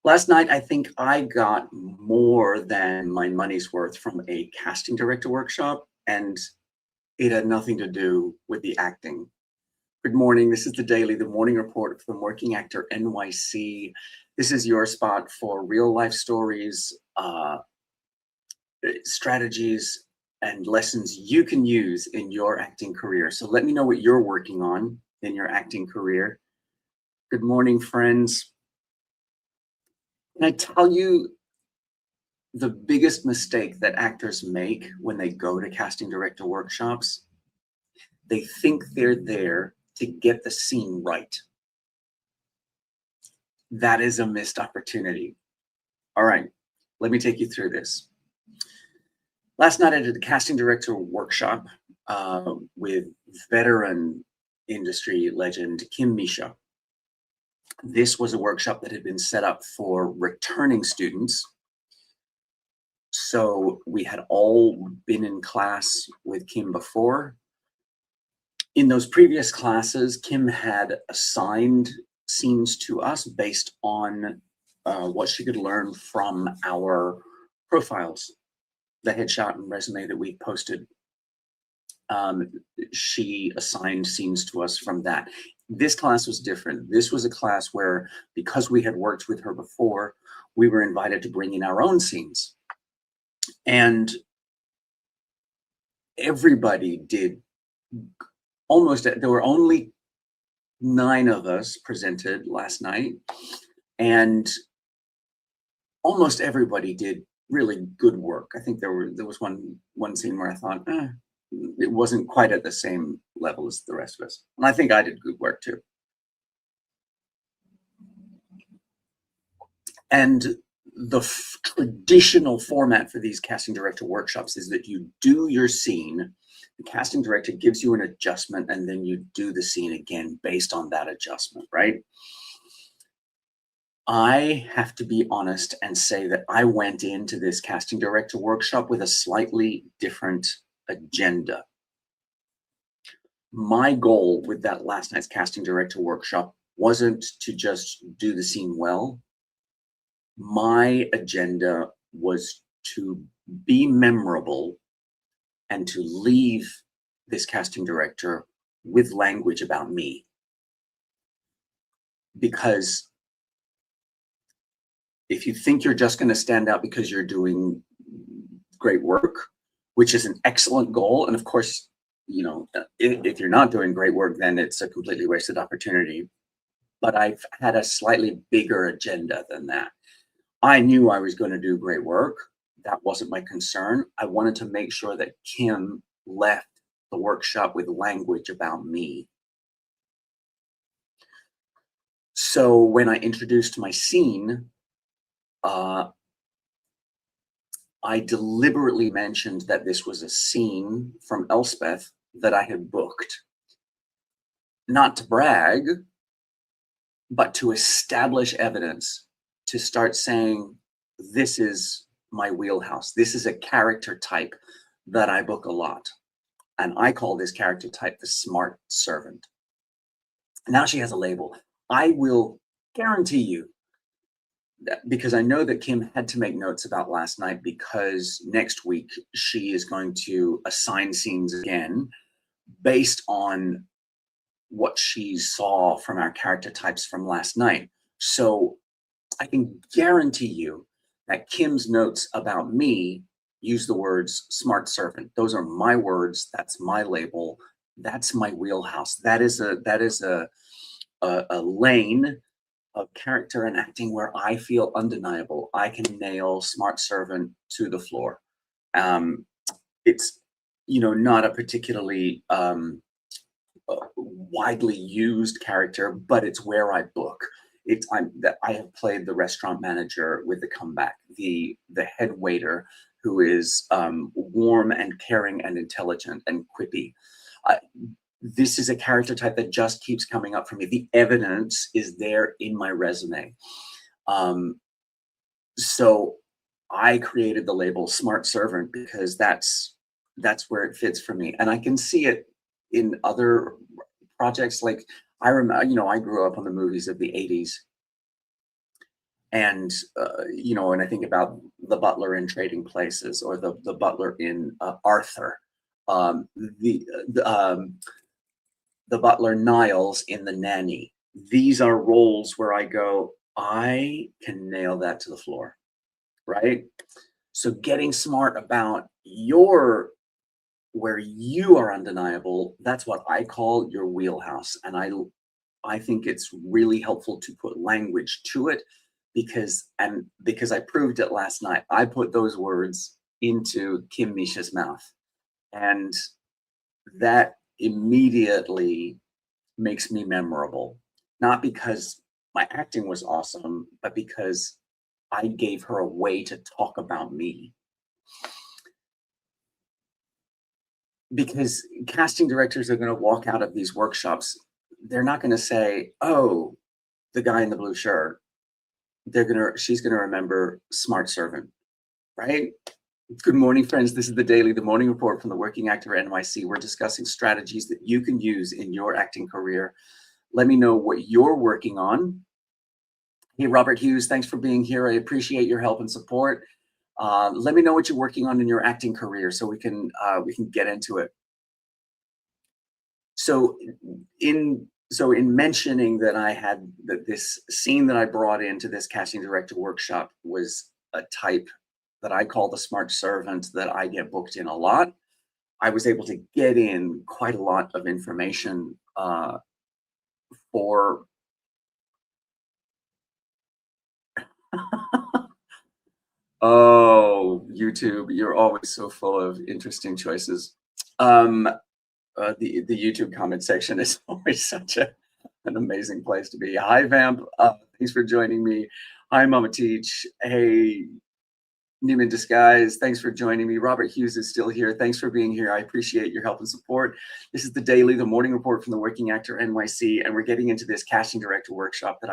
Last night, I think I got more than my money's worth from a casting director workshop, and it had nothing to do with the acting. Good morning. This is the morning report from Working Actor NYC. This is your spot for real life stories, strategies, and lessons you can use in your acting career. So let me know what you're working on in your acting career. Good morning, friends. Can I tell you the biggest mistake that actors make when they go to casting director workshops? They think they're there to get the scene right. That is a missed opportunity. All right, let me take you through this. Last night I did a casting director workshop with veteran industry legend Kim Misha. This was a workshop that had been set up for returning students. So we had all been in class with Kim before. In those previous classes, Kim had assigned scenes to us based on what she could learn from our profiles, the headshot and resume that we posted. She assigned scenes to us from that. This class was different. This was a class where, because we had worked with her before, we were invited to bring in our own scenes. And everybody did there were only 9 of us presented last night, and almost everybody did really good work. I think there was one scene where I thought, it wasn't quite at the same level as the rest of us. And I think I did good work too. And the traditional format for these casting director workshops is that you do your scene, the casting director gives you an adjustment, and then you do the scene again based on that adjustment, right? I have to be honest and say that I went into this casting director workshop with a slightly different agenda. My goal with that last night's casting director workshop wasn't to just do the scene well. My agenda was to be memorable and to leave this casting director with language about me. Because if you think you're just going to stand out because you're doing great work, which is an excellent goal, and of course, you know, if you're not doing great work, then it's a completely wasted opportunity. But I've had a slightly bigger agenda than that. I knew I was going to do great work. That wasn't my concern. I wanted to make sure that Kim left the workshop with language about me. So when I introduced my scene, I deliberately mentioned that this was a scene from Elspeth that I had booked. Not to brag, but to establish evidence, to start saying, this is my wheelhouse. This is a character type that I book a lot. And I call this character type the smart servant. Now she has a label. I will guarantee you, because I know that Kim had to make notes about last night, because next week she is going to assign scenes again based on what she saw from our character types from last night. So I can guarantee you that Kim's notes about me use the words smart servant. Those are my words. That's my label. That's my wheelhouse. That is a lane of character and acting where I feel undeniable. I can nail smart servant to the floor. It's, you know, not a particularly widely used character, but it's where I book. I have played the restaurant manager with the comeback, the head waiter who is warm and caring and intelligent and quippy. This is a character type that just keeps coming up for me. The evidence is there in my resume. So I created the label smart servant because that's where it fits for me. And I can see it in other projects. Like I remember, you know, I grew up on the movies of the 80s. And you know, and I think about the butler in Trading Places, or the butler in Arthur, um, the the um, the butler Niles in The Nanny. These are roles where I go, I can nail that to the floor, right? So getting smart about your where you are undeniable, that's what I call your wheelhouse. And I think it's really helpful to put language to it, because I proved it last night. I put those words into Kim Misha's mouth, and that immediately makes me memorable. Not because my acting was awesome, but because I gave her a way to talk about me. Because casting directors are going to walk out of these workshops, they're not going to say, "Oh, the guy in the blue shirt." She's going to remember Smart Servant, right? Good morning, friends. This is the morning report from the Working Actor NYC. We're discussing strategies that you can use in your acting career. Let me know what you're working on. Hey, Robert Hughes, thanks for being here. I appreciate your help and support. Let me know what you're working on in your acting career, so we can get into it. So in mentioning that I had that this scene that I brought into this casting director workshop was a type that I call the smart servant, that I get booked in a lot. I was able to get in quite a lot of information for oh, YouTube, you're always so full of interesting choices. The YouTube comment section is always such an amazing place to be. Hi, Vamp. Thanks for joining me. Hi, Mama Teach. Hey, Neiman Disguise. Thanks for joining me. Robert Hughes is still here. Thanks for being here. I appreciate your help and support. This is the morning report from the Working Actor NYC, and we're getting into this casting director workshop that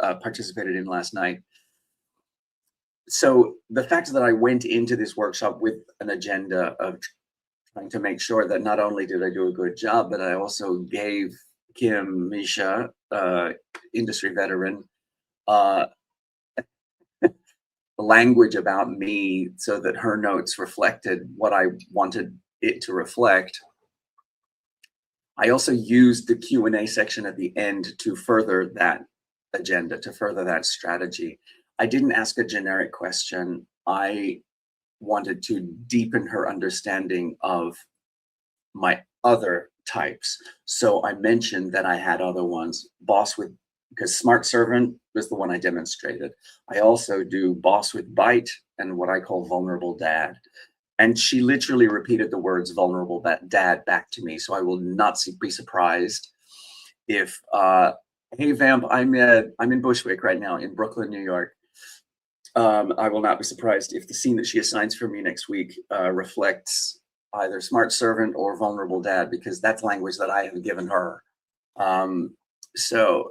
I participated in last night. So the fact that I went into this workshop with an agenda of trying to make sure that not only did I do a good job, but I also gave Kim Misha, industry veteran, uh, language about me so that her notes reflected what I wanted it to reflect. I also used the Q&A section at the end to further that agenda, to further that strategy. I didn't ask a generic question. I wanted to deepen her understanding of my other types. So I mentioned that I had other ones, because Smart Servant was the one I demonstrated. I also do boss with bite and what I call vulnerable dad. And she literally repeated the words vulnerable dad back to me. So I will not be surprised if, hey Vamp, I'm in Bushwick right now in Brooklyn, New York. I will not be surprised if the scene that she assigns for me next week reflects either Smart Servant or vulnerable dad, because that's language that I have given her. So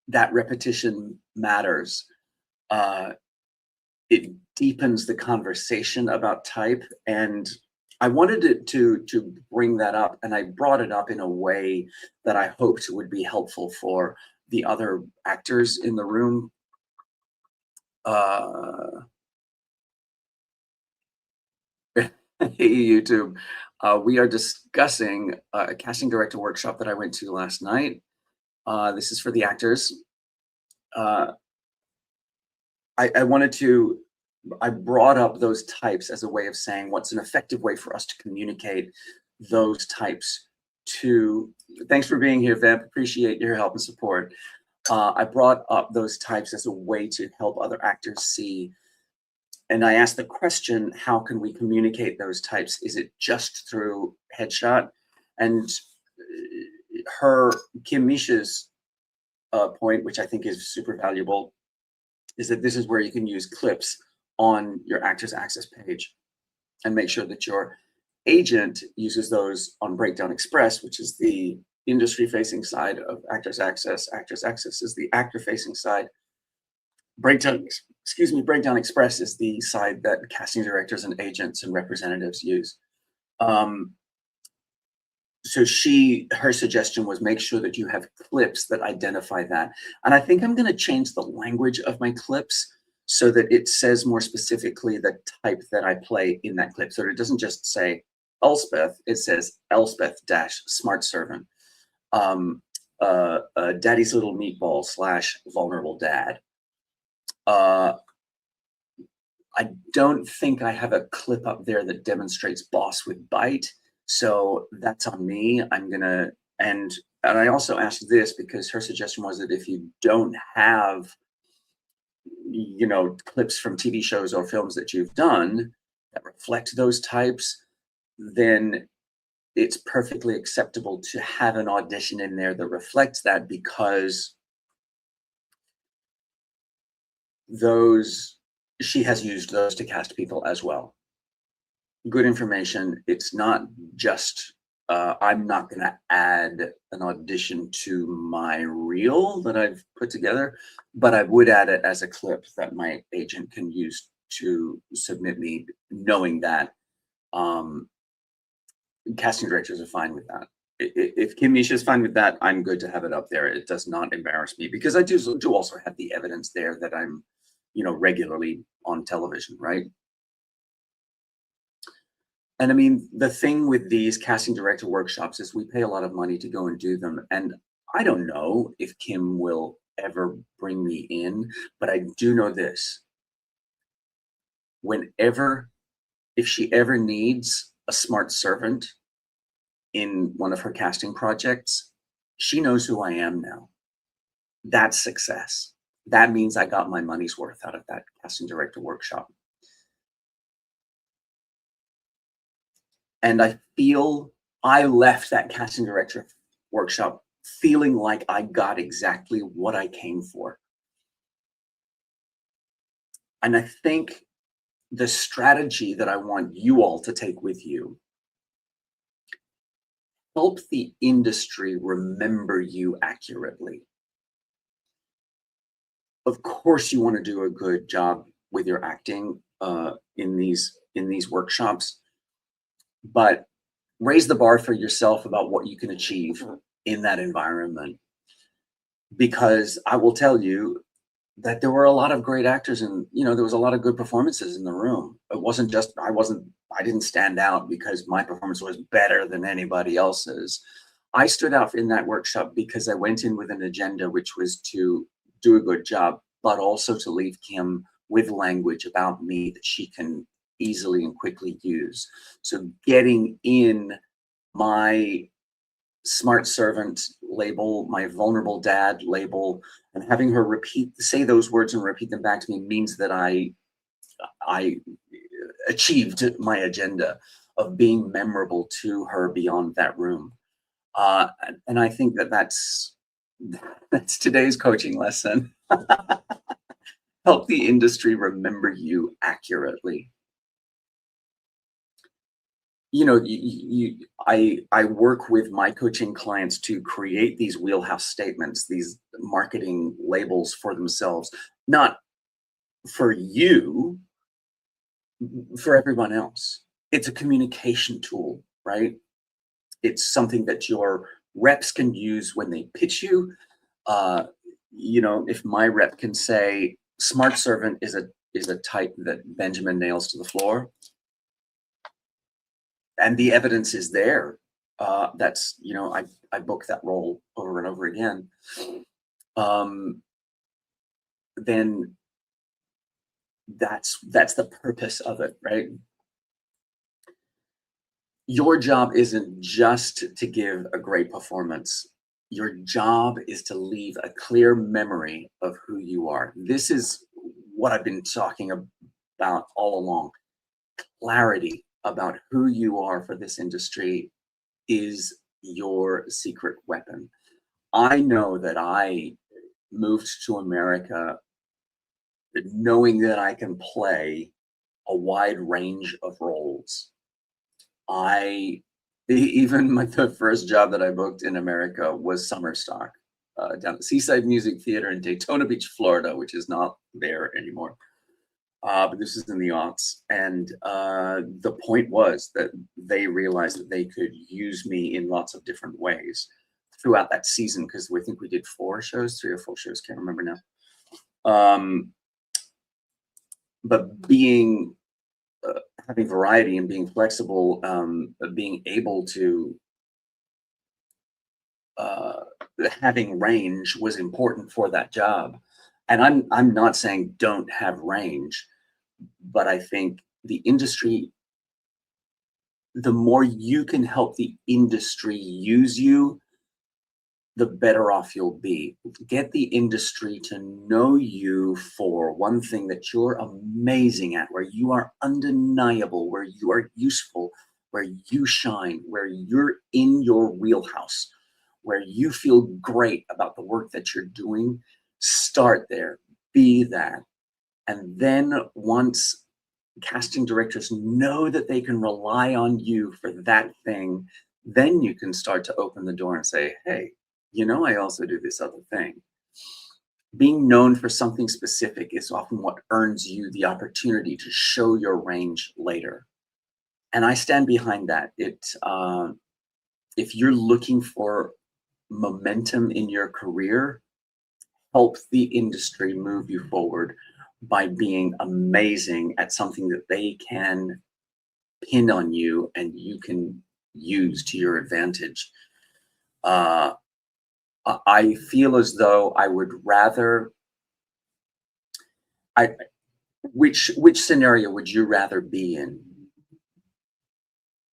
that repetition matters. It deepens the conversation about type, and I wanted it to bring that up, and I brought it up in a way that I hoped would be helpful for the other actors in the room. Hey, YouTube. We are discussing a casting director workshop that I went to last night. This is for the actors. I brought up those types as a way of saying what's an effective way for us to communicate those types to. Thanks for being here, Vamp. Appreciate your help and support. I brought up those types as a way to help other actors see. And I asked the question, how can we communicate those types? Is it just through headshot? And Kim Misha's point, which I think is super valuable, is that this is where you can use clips on your Actors Access page and make sure that your agent uses those on Breakdown Express, which is the industry-facing side of Actors Access. Actors Access is the actor-facing side. Breakdown Express is the side that casting directors and agents and representatives use. So her suggestion was make sure that you have clips that identify that. And I think I'm going to change the language of my clips so that it says more specifically the type that I play in that clip. So it doesn't just say Elspeth, it says Elspeth dash smart servant, daddy's little meatball slash vulnerable dad. I don't think I have a clip up there that demonstrates boss with bite. So that's on me. I'm gonna, and I also asked this because her suggestion was that if you don't have, clips from TV shows or films that you've done that reflect those types, then it's perfectly acceptable to have an audition in there that reflects that, because she has used those to cast people as well. Good information. It's not just, I'm not going to add an audition to my reel that I've put together, but I would add it as a clip that my agent can use to submit me, knowing that casting directors are fine with that. If Kim Misha is fine with that, I'm good to have it up there. It does not embarrass me, because I do also have the evidence there that I'm, regularly on television, right? And I mean, the thing with these casting director workshops is we pay a lot of money to go and do them. And I don't know if Kim will ever bring me in, but I do know this. If she ever needs a smart servant in one of her casting projects, she knows who I am now. That's success. That means I got my money's worth out of that casting director workshop. And I feel I left that casting director workshop feeling like I got exactly what I came for. And I think the strategy that I want you all to take with you: help the industry remember you accurately. Of course, you want to do a good job with your acting in these workshops, but raise the bar for yourself about what you can achieve in that environment. Because I will tell you that there were a lot of great actors, and there was a lot of good performances in the room. It wasn't just I didn't stand out because my performance was better than anybody else's. I stood out in that workshop because I went in with an agenda, which was to do a good job, but also to leave Kim with language about me that she can easily and quickly use. So getting in my smart servant label, my vulnerable dad label, and having her say those words and repeat them back to me means that I achieved my agenda of being memorable to her beyond that room. And I think that's today's coaching lesson. Help the industry remember you accurately. I work with my coaching clients to create these wheelhouse statements, these marketing labels for themselves, not for you, for everyone else. It's a communication tool, right? It's something that your reps can use when they pitch you. If my rep can say smart servant is a type that Benjamin nails to the floor, and the evidence is there, that's I book that role over and over again, then that's the purpose of it, right? Your job isn't just to give a great performance. Your job is to leave a clear memory of who you are. This is what I've been talking about all along. Clarity about who you are for this industry is your secret weapon. I know that I moved to America knowing that I can play a wide range of roles. The first job that I booked in America was summer stock down at Seaside Music Theater in Daytona Beach, Florida, which is not there anymore. but this is in the aughts. And the point was that they realized that they could use me in lots of different ways throughout that season, because we think we did 4 shows, 3 or 4 shows, can't remember now. But being having variety and being flexible, being able to having range was important for that job. And I'm not saying don't have range, but I think the industry, the more you can help the industry use you, the better off you'll be. Get the industry to know you for one thing that you're amazing at, where you are undeniable, where you are useful, where you shine, where you're in your wheelhouse, where you feel great about the work that you're doing. Start there, be that. And then once casting directors know that they can rely on you for that thing, then you can start to open the door and say, hey, you know, I also do this other thing. Being known for something specific is often what earns you the opportunity to show your range later. And I stand behind that. If you're looking for momentum in your career, help the industry move you forward by being amazing at something that they can pin on you and you can use to your advantage. I feel as though I would rather. Which scenario would you rather be in?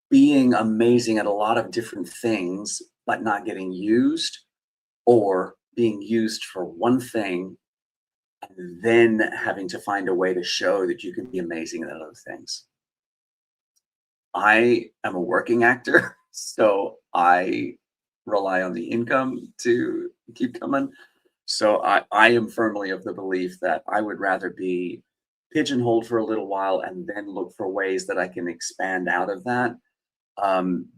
Being amazing at a lot of different things, but not getting used, or being used for one thing and then having to find a way to show that you can be amazing at other things? I am a working actor, so I rely on the income to keep coming. So I am firmly of the belief that I would rather be pigeonholed for a little while and then look for ways that I can expand out of that.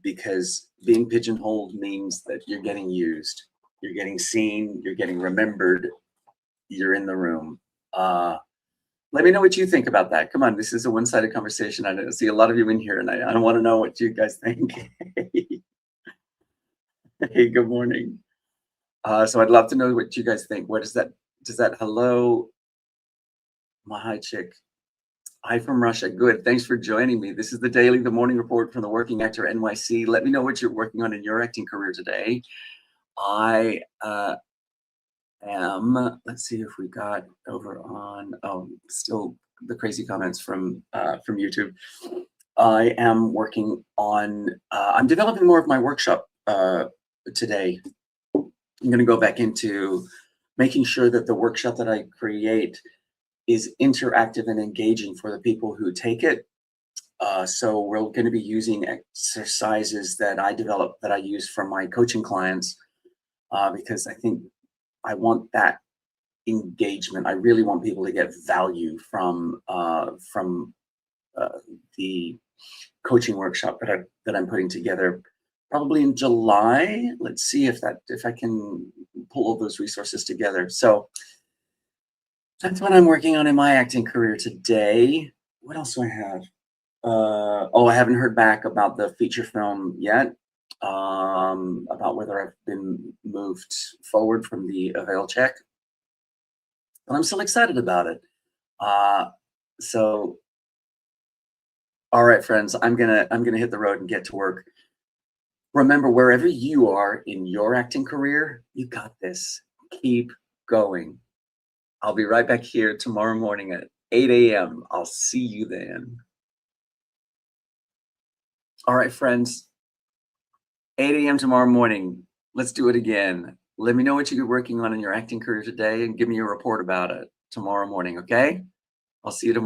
Because being pigeonholed means that you're getting used, you're getting seen, you're getting remembered, you're in the room. Let me know what you think about that. Come on, this is a one-sided conversation. I see a lot of you in here, and I want to know what you guys think. Hey, good morning. So I'd love to know what you guys think. What is that? Does that hello, my hi chick? Hi from Russia. Good. Thanks for joining me. This is the morning report from the Working Actor NYC. Let me know what you're working on in your acting career today. I am, let's see if we got over on, oh, still the crazy comments from YouTube. I am working on, I'm developing more of my workshop today. I'm going to go back into making sure that the workshop that I create is interactive and engaging for the people who take it. So we're going to be using exercises that I develop, that I use for my coaching clients, because I think I want that engagement. I really want people to get value from the coaching workshop that I'm putting together, probably in July. Let's see if I can pull all those resources together. So that's what I'm working on in my acting career today. What else do I have? Oh, I haven't heard back about the feature film yet, about whether I've been moved forward from the avail check, but I'm still excited about it. So, all right, friends, I'm gonna hit the road and get to work. Remember, wherever you are in your acting career, you got this. Keep going. I'll be right back here tomorrow morning at 8 a.m. I'll see you then. All right, friends, 8 a.m. tomorrow morning. Let's do it again. Let me know what you're working on in your acting career today and give me a report about it tomorrow morning, okay? I'll see you tomorrow.